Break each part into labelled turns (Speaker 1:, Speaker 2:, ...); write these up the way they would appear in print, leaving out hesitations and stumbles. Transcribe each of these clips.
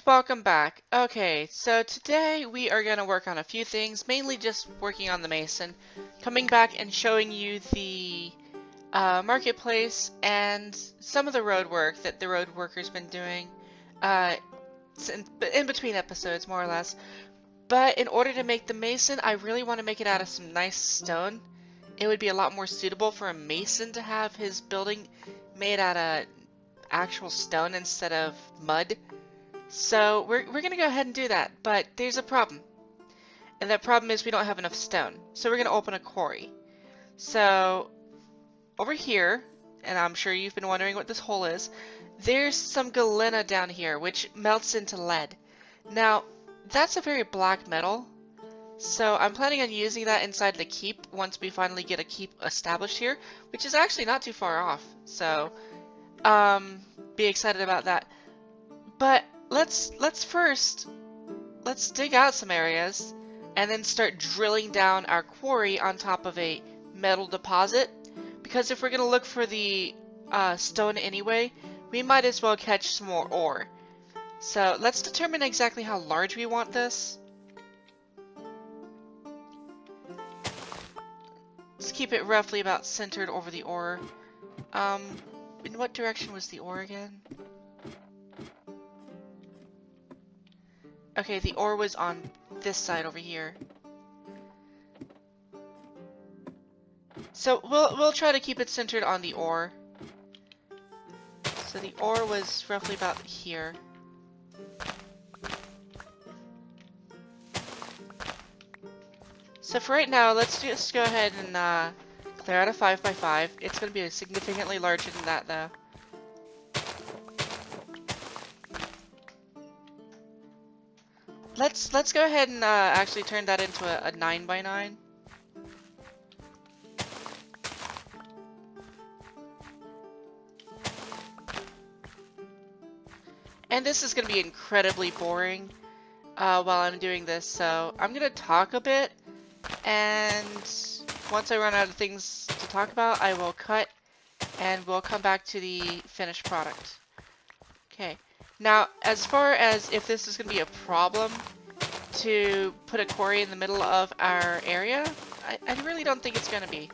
Speaker 1: welcome back. Okay, so today we are going to work on a few things, mainly just working on the mason, coming back and showing you the marketplace and some of the road work that the road worker's been doing in between episodes, more or less. But in order to make the mason, I really want to make it out of some nice stone. It would be a lot more suitable for a mason to have his building made out of actual stone instead of mud. So we're going to go ahead and do that, but there's a problem. And that problem is we don't have enough stone. So we're going to open a quarry. So over here, and I'm sure you've been wondering what this hole is, there's some galena down here, which melts into lead. Now, that's a very black metal. So I'm planning on using that inside the keep once we finally get a keep established here, which is actually not too far off. So, be excited about that. But let's dig out some areas and then start drilling down our quarry on top of a metal deposit, because if we're going to look for the stone anyway, we might as well catch some more ore. So let's determine exactly how large we want this. Let's keep it roughly about centered over the ore. In what direction was the ore again? Okay, the ore was on this side over here. So we'll try to keep it centered on the ore. So the ore was roughly about here. So for right now, let's just go ahead and clear out a 5x5. It's going to be significantly larger than that, though. Let's go ahead and actually turn that into a 9x9. And this is going to be incredibly boring while I'm doing this, so I'm going to talk a bit, and once I run out of things to talk about, I will cut, and we'll come back to the finished product. Okay. Now, as far as if this is going to be a problem to put a quarry in the middle of our area, I really don't think it's going to be.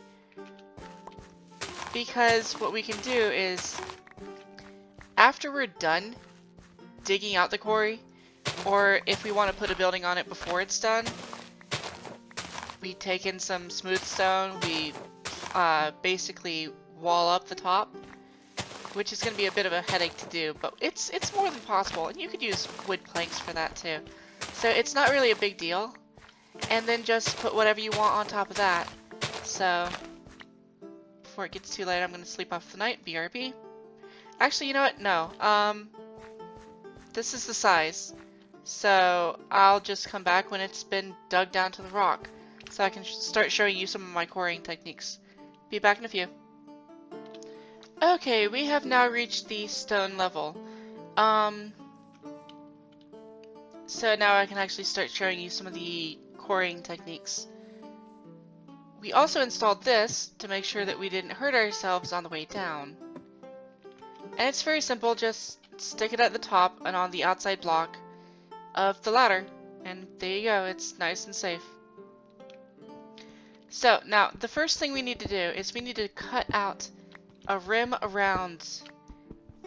Speaker 1: Because what we can do is, after we're done digging out the quarry, or if we want to put a building on it before it's done, we take in some smooth stone, we basically wall up the top, which is going to be a bit of a headache to do, but it's more than possible, and you could use wood planks for that too. So it's not really a big deal, and then just put whatever you want on top of that. So before it gets too late, I'm going to sleep off the night, BRB. Actually, you know what? No. This is the size, so I'll just come back when it's been dug down to the rock, so I can start showing you some of my quarrying techniques. Be back in a few. Okay, we have now reached the stone level. So now I can actually start showing you some of the quarrying techniques. We also installed this to make sure that we didn't hurt ourselves on the way down. And it's very simple, just stick it at the top and on the outside block of the ladder. And there you go, it's nice and safe. So now, the first thing we need to do is we need to cut out a rim around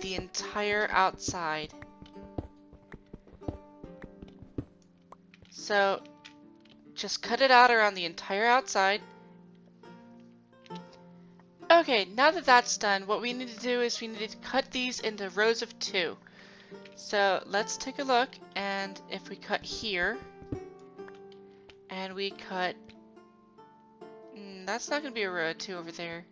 Speaker 1: the entire outside. So just cut it out around the entire outside. Okay, now that that's done, what we need to do is we need to cut these into rows of 2. So let's take a look, and if we cut here, and we cut... that's not going to be a row of 2 over there.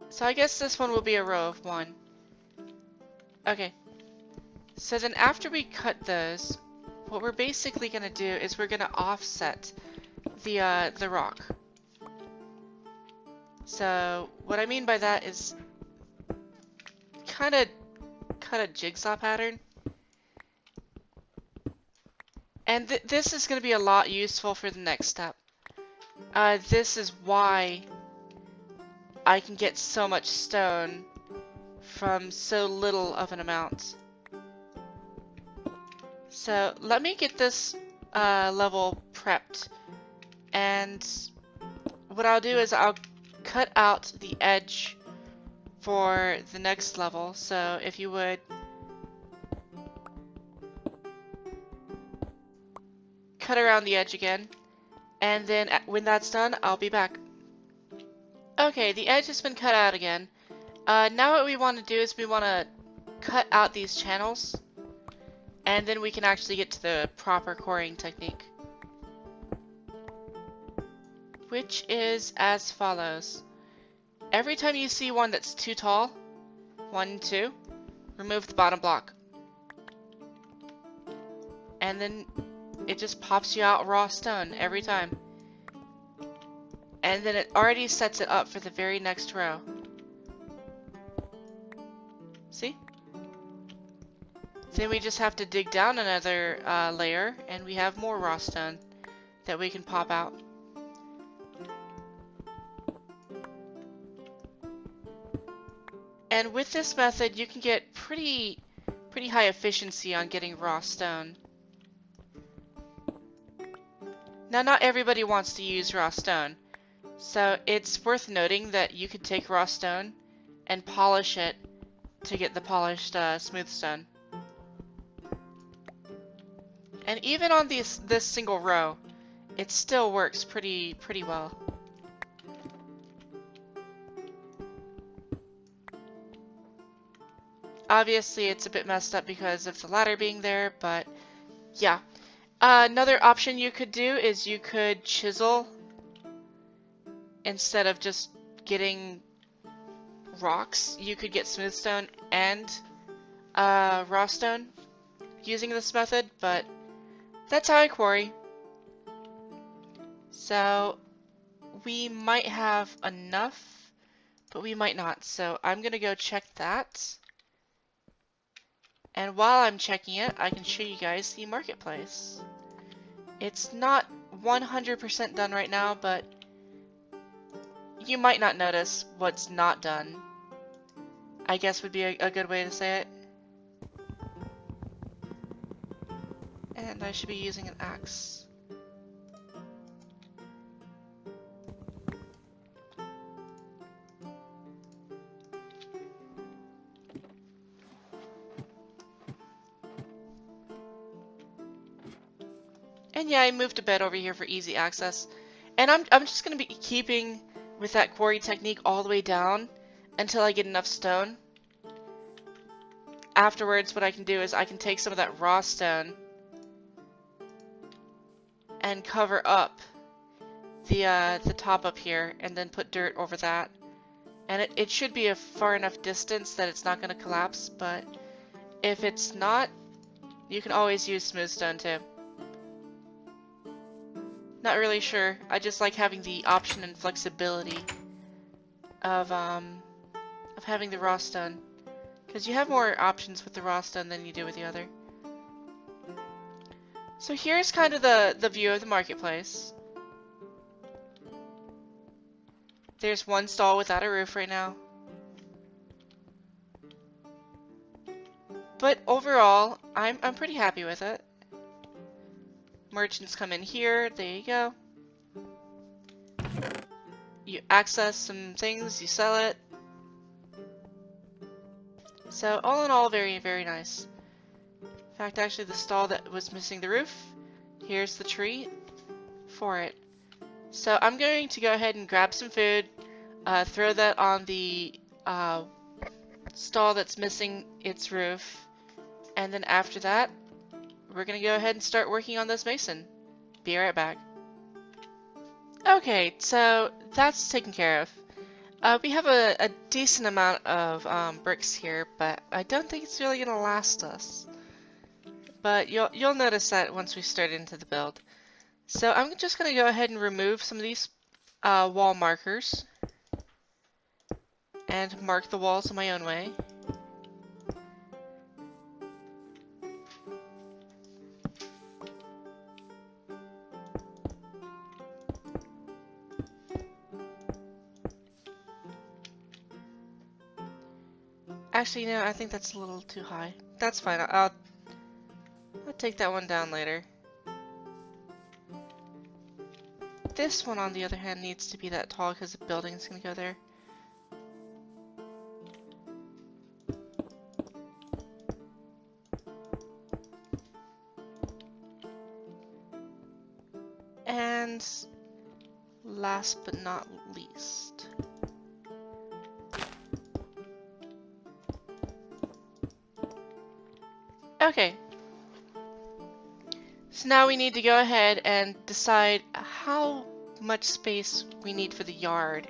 Speaker 1: So I guess this one will be a row of 1. Okay. So then after we cut those, what we're basically going to do is we're going to offset the rock. So what I mean by that is kind of cut a jigsaw pattern. And this is going to be a lot useful for the next step. This is why I can get so much stone from so little of an amount. So let me get this level prepped, and what I'll do is I'll cut out the edge for the next level. So if you would cut around the edge again, and then when that's done, I'll be back. Okay, the edge has been cut out again. Now what we want to do is we want to cut out these channels, and then we can actually get to the proper coring technique, which is as follows. Every time you see one that's too tall, 1, 2, remove the bottom block. And then it just pops you out raw stone every time. And then it already sets it up for the very next row. See? Then we just have to dig down another layer, and we have more raw stone that we can pop out. And with this method, you can get pretty high efficiency on getting raw stone. Now, not everybody wants to use raw stone, so it's worth noting that you could take raw stone and polish it to get the polished smooth stone. And even on this single row, it still works pretty well. Obviously, it's a bit messed up because of the ladder being there, but yeah. Another option you could do is you could chisel instead of just getting rocks. You could get smooth stone and raw stone using this method, but that's how I quarry. So we might have enough, but we might not. So I'm gonna go check that. And while I'm checking it, I can show you guys the marketplace. It's not 100% done right now, but you might not notice what's not done, I guess would be a good way to say it. And I should be using an axe. And yeah, I moved a bed over here for easy access. And I'm just going to be keeping with that quarry technique all the way down until I get enough stone. Afterwards, what I can do is I can take some of that raw stone and cover up the top up here, and then put dirt over that. And it should be a far enough distance that it's not going to collapse, but if it's not, you can always use smooth stone too. Not really sure. I just like having the option and flexibility of having the raw stone, because you have more options with the raw stone than you do with the other. So here's kind of the view of the marketplace. There's one stall without a roof right now. But overall, I'm pretty happy with it. Merchants come in here, there you go. You access some things, you sell it. So all in all, very, very nice. In fact, actually the stall that was missing the roof, here's the tree for it. So I'm going to go ahead and grab some food, throw that on the stall that's missing its roof, and then after that, we're going to go ahead and start working on this mason. Be right back. Okay, so that's taken care of. We have a decent amount of bricks here, but I don't think it's really going to last us. But you'll notice that once we start into the build. So I'm just going to go ahead and remove some of these wall markers and mark the walls in my own way. Actually, no, I think that's a little too high. That's fine. I'll take that one down later. This one, on the other hand, needs to be that tall because the building's gonna go there. And last but not least, okay. So now we need to go ahead and decide how much space we need for the yard.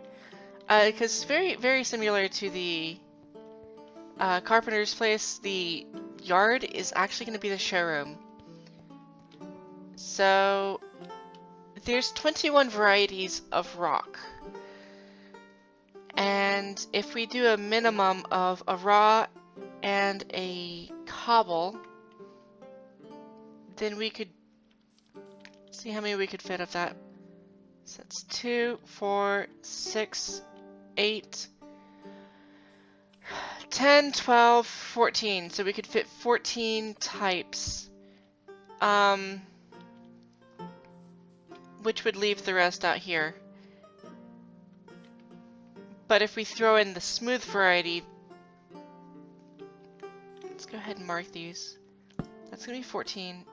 Speaker 1: Because very similar to the carpenter's place, the yard is actually going to be the showroom. So there's 21 varieties of rock. And if we do a minimum of a raw and a cobble, then we could see how many we could fit of that. So that's 2, 4, 6, 8, 10, 12, 14. So we could fit 14 types. Which would leave the rest out here. But if we throw in the smooth variety, let's go ahead and mark these. That's gonna be 14.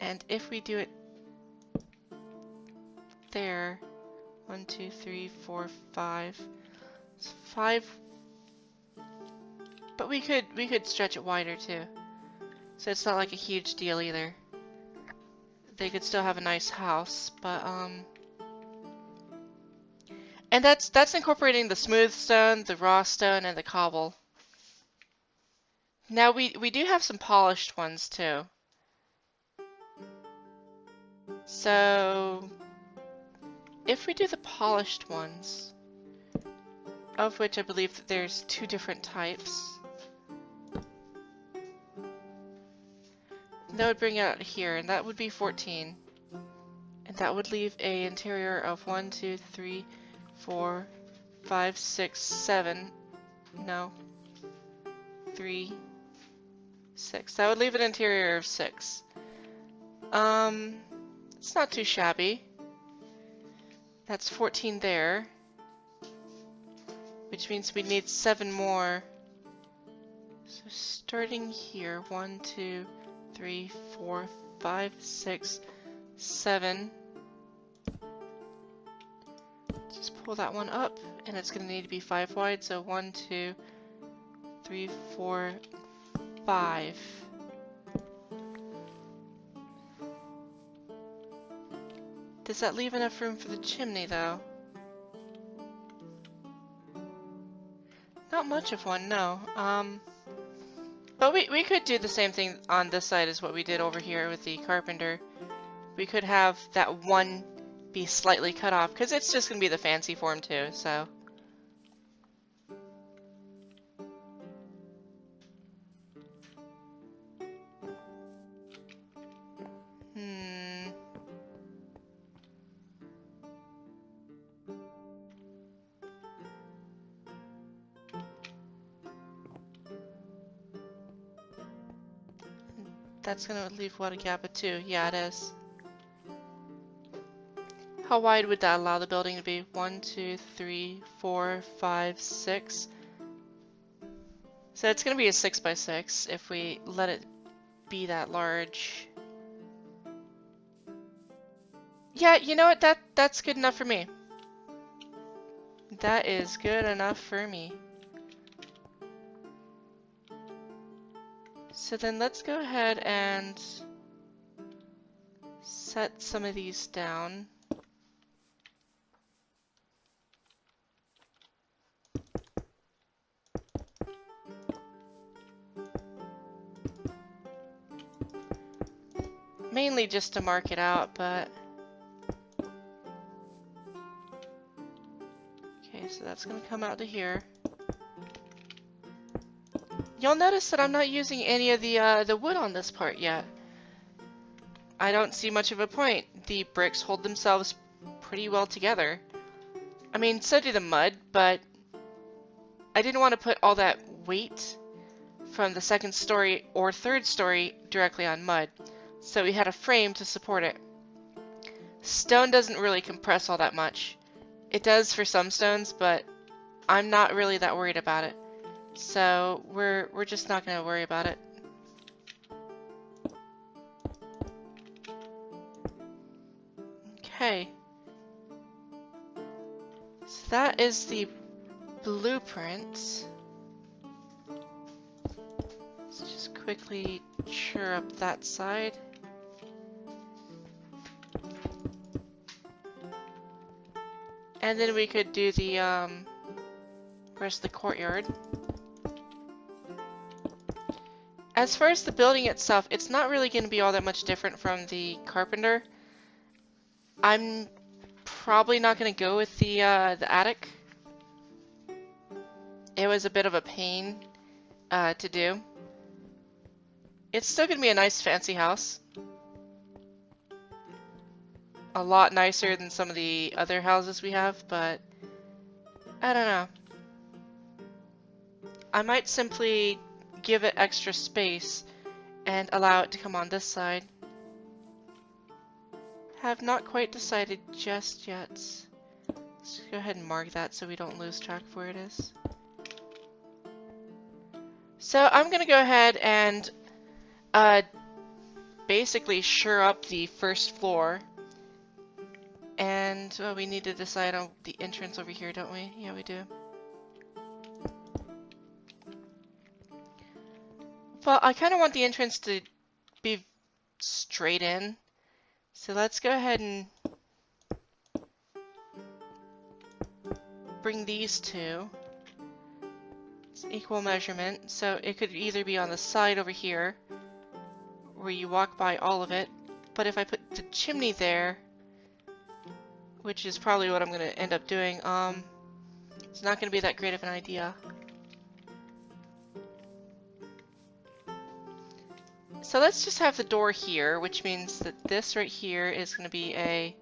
Speaker 1: And if we do it there, 1, 2, 3, 4, 5. It's 5. But we could stretch it wider too. So it's not like a huge deal either. They could still have a nice house, but and that's incorporating the smooth stone, the raw stone, and the cobble. Now we do have some polished ones too. So if we do the polished ones, of which I believe that there's 2 different types, that would bring it out here, and that would be 14. And that would leave a interior of 1, 2, 3, 4, 5, 6, 7. No. 3, 6. That would leave an interior of 6. It's not too shabby. That's 14 there. Which means we need 7 more. So starting here, 1, 2, 3, 4, 5, 6, 7. Just pull that one up, and it's going to need to be 5 wide. So 1, 2, 3, 4, 5. Does that leave enough room for the chimney, though? Not much of one, no. But we could do the same thing on this side as what we did over here with the carpenter. We could have that one be slightly cut off, because it's just going to be the fancy form too, so. That's gonna leave what, a gap of 2? Yeah, it is. How wide would that allow the building to be? 1, 2, 3, 4, 5, 6. So it's gonna be a 6 by 6 if we let it be that large. Yeah, you know what? That's good enough for me. That is good enough for me. So then let's go ahead and set some of these down. Mainly just to mark it out, but... Okay, so that's gonna come out to here. You'll notice that I'm not using any of the wood on this part yet. I don't see much of a point. The bricks hold themselves pretty well together. I mean, so do the mud, but I didn't want to put all that weight from the second story or third story directly on mud, so we had a frame to support it. Stone doesn't really compress all that much. It does for some stones, but I'm not really that worried about it. So we're just not going to worry about it. Okay. So that is the blueprint. Let's just quickly cheer up that side. And then we could do the rest of the courtyard. As far as the building itself, it's not really going to be all that much different from the carpenter. I'm probably not going to go with the attic. It was a bit of a pain to do. It's still going to be a nice fancy house. A lot nicer than some of the other houses we have, but I don't know. I might simply give it extra space and allow it to come on this side. Have not quite decided just yet. Let's go ahead and mark that so we don't lose track of where it is. So I'm gonna go ahead and basically shore up the first floor. And we need to decide on the entrance over here, don't we? Yeah, we do. Well, I kind of want the entrance to be straight in. So let's go ahead and bring these two. It's equal measurement, so it could either be on the side over here, where you walk by all of it, but if I put the chimney there, which is probably what I'm going to end up doing, it's not going to be that great of an idea. So let's just have the door here, which means that this right here is going to be a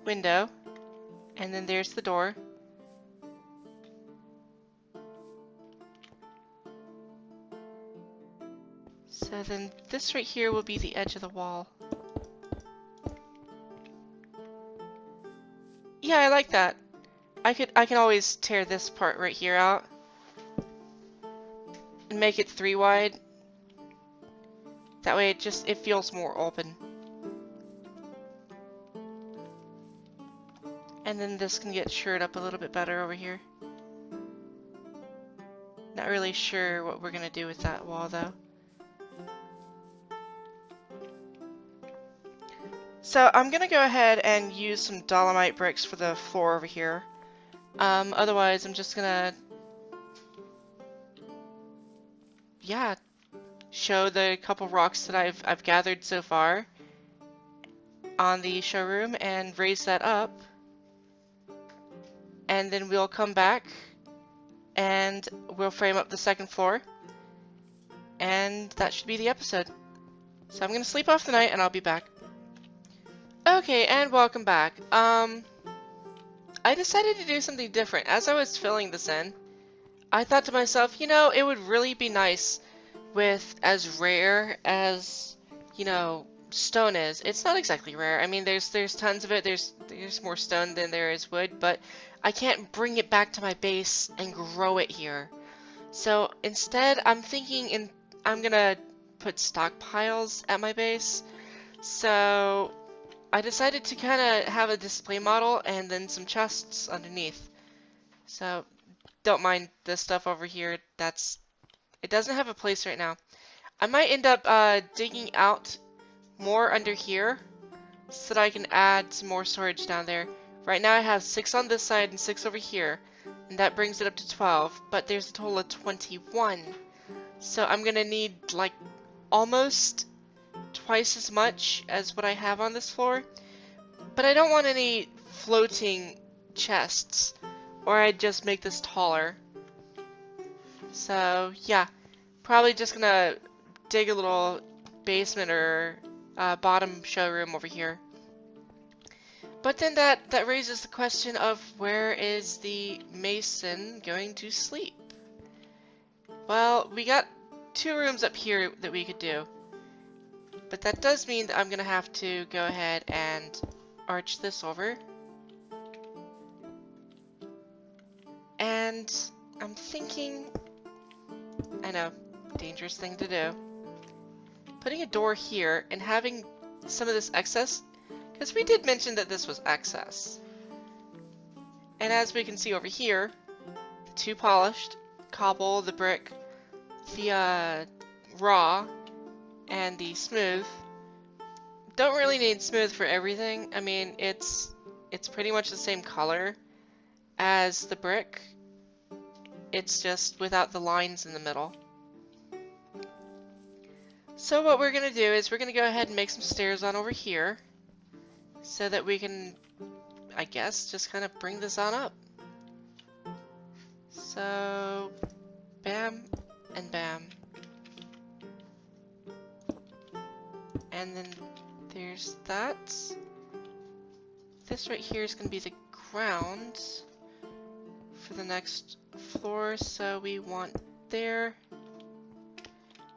Speaker 1: window, and then there's the door. So then this right here will be the edge of the wall. Yeah, I like that. I can always tear this part right here out and make it 3 wide. That way it feels more open. And then this can get shored up a little bit better over here. Not really sure what we're gonna do with that wall though. So I'm gonna go ahead and use some dolomite bricks for the floor over here. Otherwise I'm just gonna, yeah, show the couple rocks that I've gathered so far on the showroom and raise that up. And then we'll come back and we'll frame up the second floor. And that should be the episode. So I'm gonna sleep off the night and I'll be back. Okay, and welcome back. I decided to do something different. As I was filling this in, I thought to myself, you know, it would really be nice with as rare as, you know, stone is. It's not exactly rare. I mean, there's tons of it. There's more stone than there is wood, but I can't bring it back to my base and grow it here. So instead, I'm thinking I'm gonna put stockpiles at my base. So I decided to kind of have a display model and then some chests underneath. So don't mind this stuff over here. It doesn't have a place right now. I might end up digging out more under here so that I can add some more storage down there. Right now I have 6 on this side and 6 over here, and that brings it up to 12, but there's a total of 21. So I'm gonna need like almost twice as much as what I have on this floor, but I don't want any floating chests, or I'd just make this taller. So yeah, probably just gonna dig a little basement or bottom showroom over here. But then that raises the question of where is the mason going to sleep? Well, we got 2 rooms up here that we could do. But that does mean that I'm gonna have to go ahead and arch this over. And I'm thinking, I know, dangerous thing to do, putting a door here and having some of this excess, because we did mention that this was excess. And as we can see over here, the 2 polished, cobble, the brick, the raw, and the smooth. Don't really need smooth for everything. I mean, it's pretty much the same color as the brick. It's just without the lines in the middle. So what we're gonna do is we're gonna go ahead and make some stairs on over here so that we can, I guess, just kind of bring this on up. So, bam and bam. And then there's that. This right here is going to be the ground for the next floor, so we want there.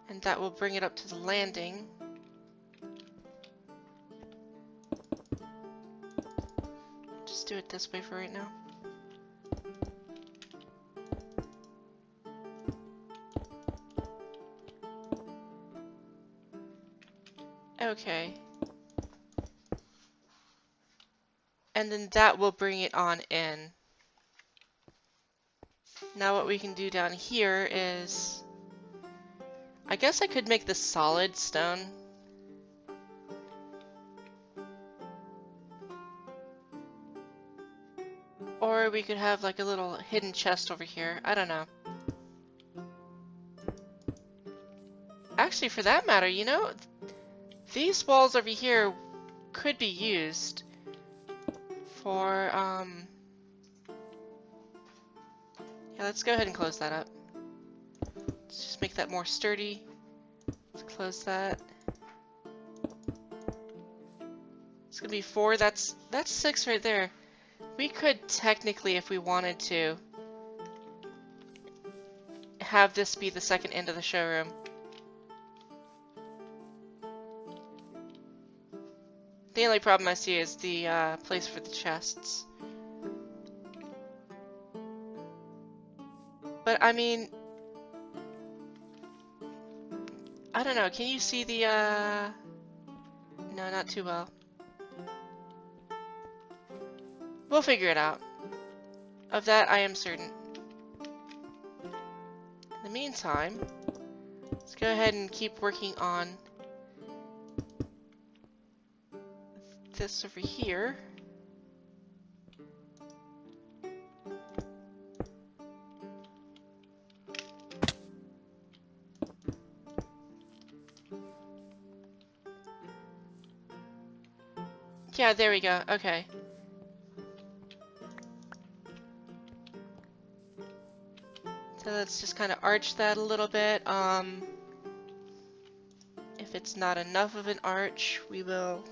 Speaker 1: And that will bring it up to the landing. Just do it this way for right now. Okay. And then that will bring it on in. Now what we can do down here is, I guess I could make this solid stone. Or we could have like a little hidden chest over here. I don't know. Actually, for that matter, you know, these walls over here could be used for, yeah, let's go ahead and close that up. Let's just make that more sturdy. Let's close that. It's gonna be 4, that's 6 right there. We could technically, if we wanted to, have this be the second end of the showroom. The only problem I see is the place for the chests. But I mean, I don't know, can you see the no, not too well. We'll figure it out. Of that I am certain. In the meantime, let's go ahead and keep working on this over here. Yeah, there we go. Okay. So let's just kind of arch that a little bit. If it's not enough of an arch, we will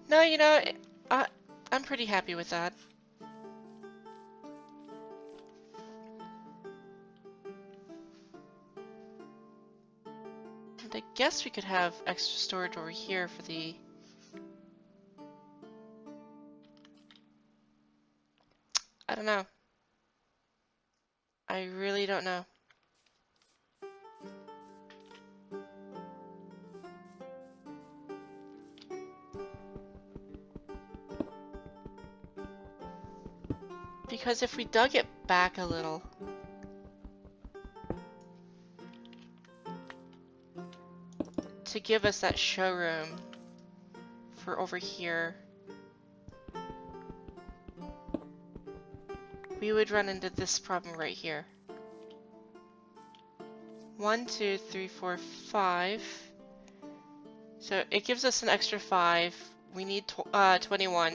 Speaker 1: no, you know, I'm pretty happy with that. And I guess we could have extra storage over here for the... I don't know. I really don't know. Because if we dug it back a little, to give us that showroom for over here, we would run into this problem right here. 1, 2, 3, 4, 5. So it gives us an extra 5. We need 21.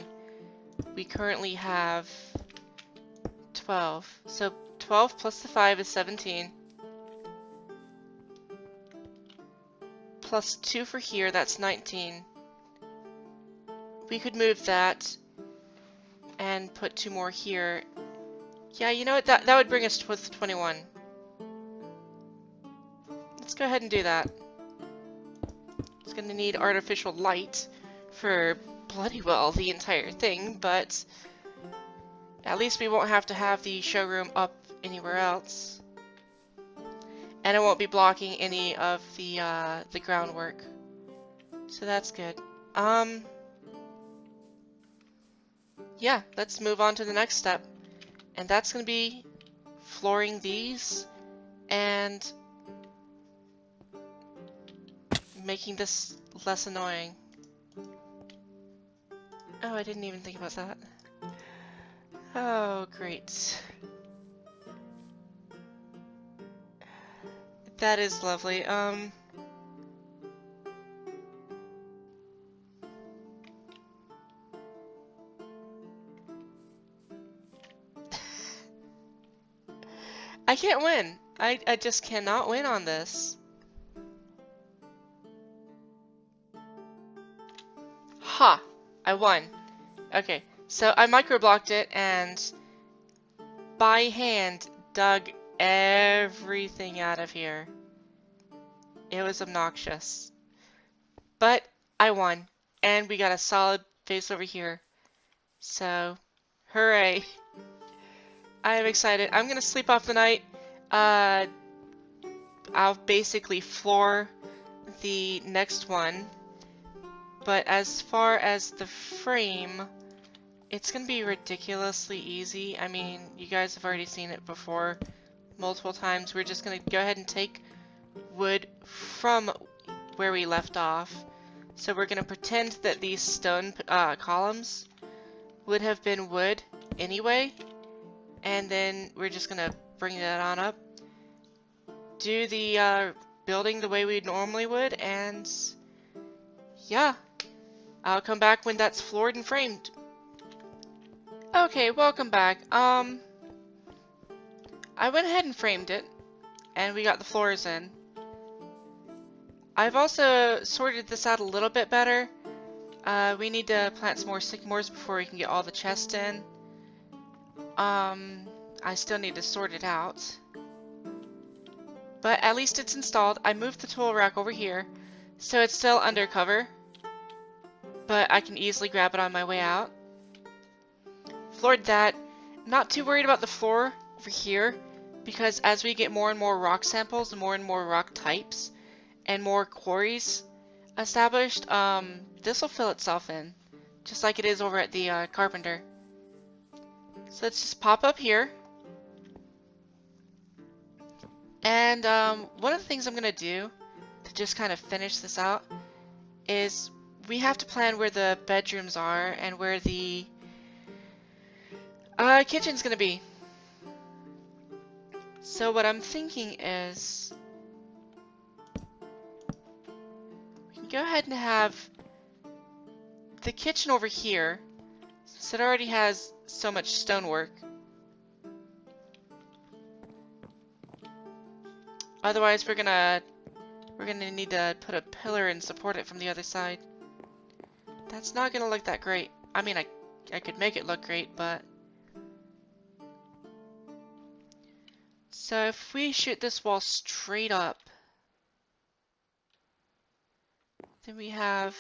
Speaker 1: We currently have 12. So 12 plus the 5 is 17. plus 2 for here, that's 19. We could move that and put 2 more here. Yeah, you know what? That would bring us to 21. Let's go ahead and do that. It's going to need artificial light for bloody well the entire thing, but at least we won't have to have the showroom up anywhere else. And it won't be blocking any of the groundwork. So that's good. Yeah, let's move on to the next step. And that's going to be flooring these and making this less annoying. Oh, I didn't even think about that. Oh, great. That is lovely. I can't win. I just cannot win on this. Ha! I won. Okay, so I microblocked it and by hand dug everything out of here. It was obnoxious. But I won. And we got a solid face over here. So, hooray. I am excited. I'm gonna sleep off the night. I'll basically floor the next one. But as far as the frame, it's gonna be ridiculously easy. I mean, you guys have already seen it before multiple times. We're just gonna go ahead and take wood from where we left off. So we're gonna pretend that these stone columns would have been wood anyway. And then we're just gonna bring that on up. Do the building the way we normally would, and yeah. I'll come back when that's floored and framed. Okay, welcome back. I went ahead and framed it, and we got the floors in. I've also sorted this out a little bit better. We need to plant some more sycamores before we can get all the chests in. I still need to sort it out. But at least it's installed. I moved the tool rack over here, so it's still under cover. But I can easily grab it on my way out. Floored that. Not too worried about the floor over here, because as we get more and more rock samples and more rock types and more quarries established, this will fill itself in, just like it is over at the carpenter. So let's just pop up here. And one of the things I'm going to do to just kind of finish this out is we have to plan where the bedrooms are and where the kitchen's going to be. So what I'm thinking is we can go ahead and have the kitchen over here, since it already has so much stonework. Otherwise, we're gonna need to put a pillar and support it from the other side. That's not gonna look that great. I mean, I could make it look great, but so if we shoot this wall straight up, then we have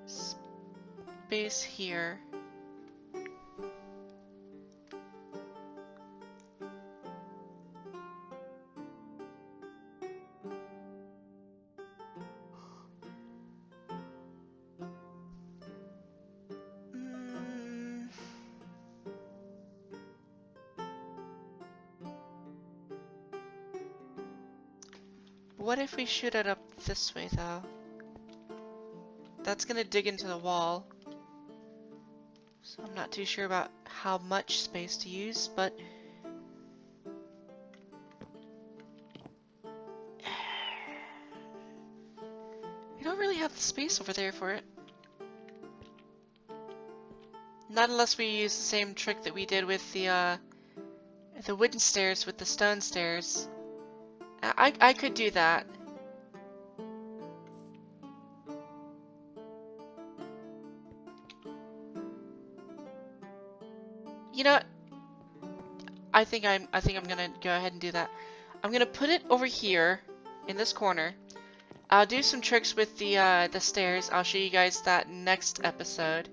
Speaker 1: space here. What if we shoot it up this way, though? That's gonna dig into the wall. So I'm not too sure about how much space to use, but we don't really have the space over there for it. Not unless we use the same trick that we did with the wooden stairs with the stone stairs. I could do that. You know what? I think I'm gonna go ahead and do that. I'm gonna put it over here in this corner. I'll do some tricks with the stairs. I'll show you guys that next episode.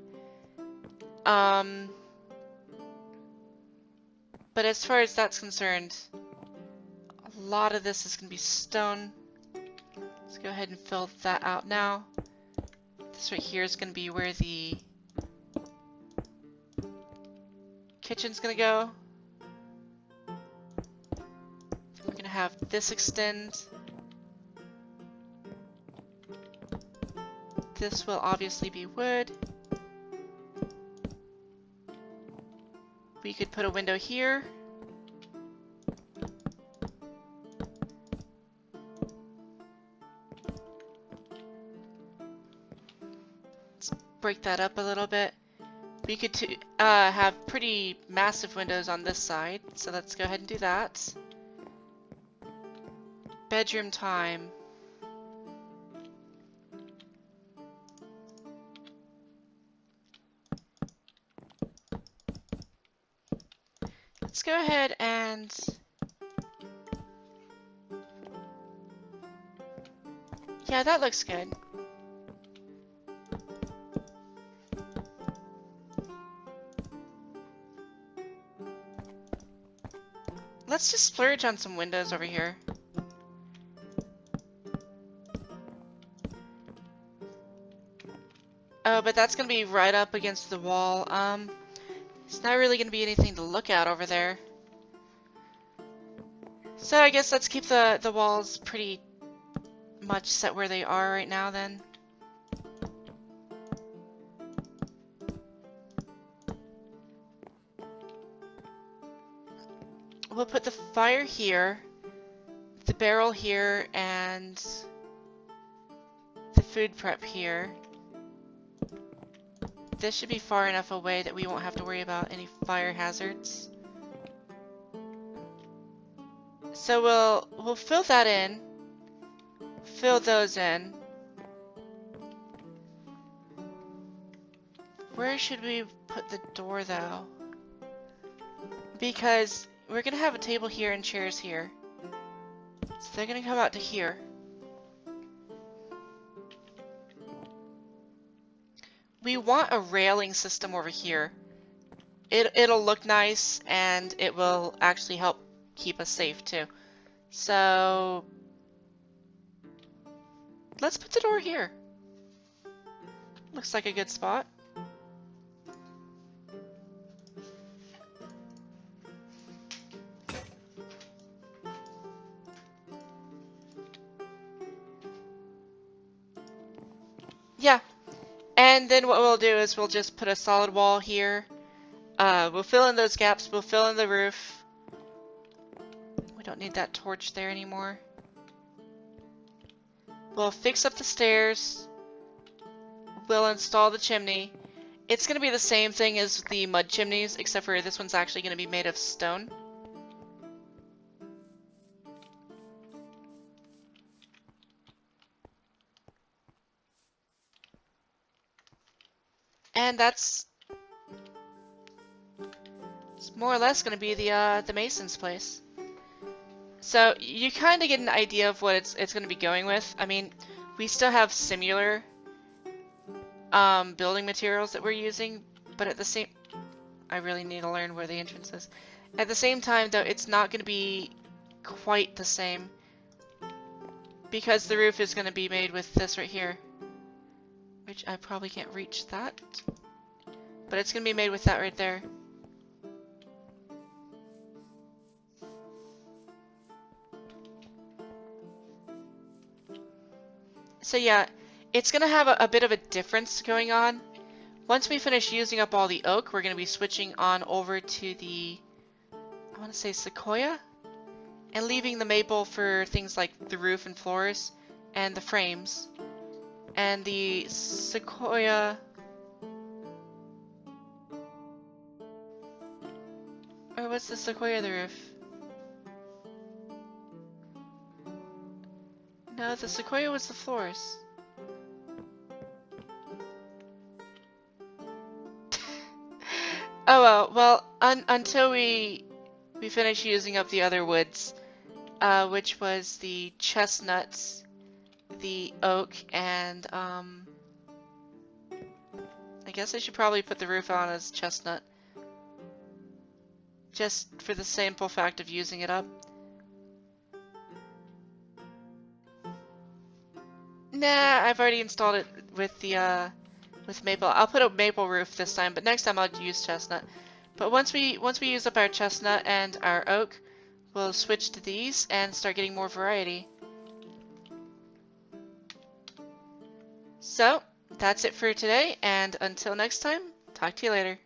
Speaker 1: But as far as that's concerned, a lot of this is gonna be stone. Let's go ahead and fill that out now. This right here is gonna be where the kitchen's gonna go. We're gonna have this extend. This will obviously be wood. We could put a window here. Let's break that up a little bit. We could have pretty massive windows on this side, so let's go ahead and do that. Bedroom time. Let's go ahead and yeah, that looks good. Let's just splurge on some windows over here. Oh, but that's gonna be right up against the wall. It's not really gonna be anything to look at over there. So I guess let's keep the walls pretty much set where they are right now then. We'll put the fire here, the barrel here, and the food prep here. This should be far enough away that we won't have to worry about any fire hazards. So we'll fill that in, fill those in. Where should we put the door though? Because we're gonna have a table here and chairs here. So they're gonna come out to here. We want a railing system over here. It'll look nice and it will actually help keep us safe too. So let's put the door here. Looks like a good spot. Yeah. And then what we'll do is we'll just put a solid wall here. We'll fill in those gaps. We'll fill in the roof. We don't need that torch there anymore. We'll fix up the stairs. We'll install the chimney. It's going to be the same thing as the mud chimneys, except for this one's actually going to be made of stone. And it's more or less going to be the mason's place. So you kind of get an idea of what it's going to be going with. I mean, we still have similar building materials that we're using, but at the same, I really need to learn where the entrance is. At the same time, though, it's not going to be quite the same because the roof is going to be made with this right here. Which I probably can't reach that. But it's going to be made with that right there. So yeah, it's going to have a bit of a difference going on. Once we finish using up all the oak, we're going to be switching on over to the, I want to say sequoia? And leaving the maple for things like the roof and floors and the frames. And the sequoia, or what's the sequoia the roof? No, the sequoia was the floors. Oh well, until we finish using up the other woods, which was the chestnuts, the oak, and I guess I should probably put the roof on as chestnut, just for the simple fact of using it up. Nah, I've already installed it with the with maple. I'll put a maple roof this time, but next time I'll use chestnut. But once we use up our chestnut and our oak, we'll switch to these and start getting more variety. So, that's it for today, and until next time, talk to you later.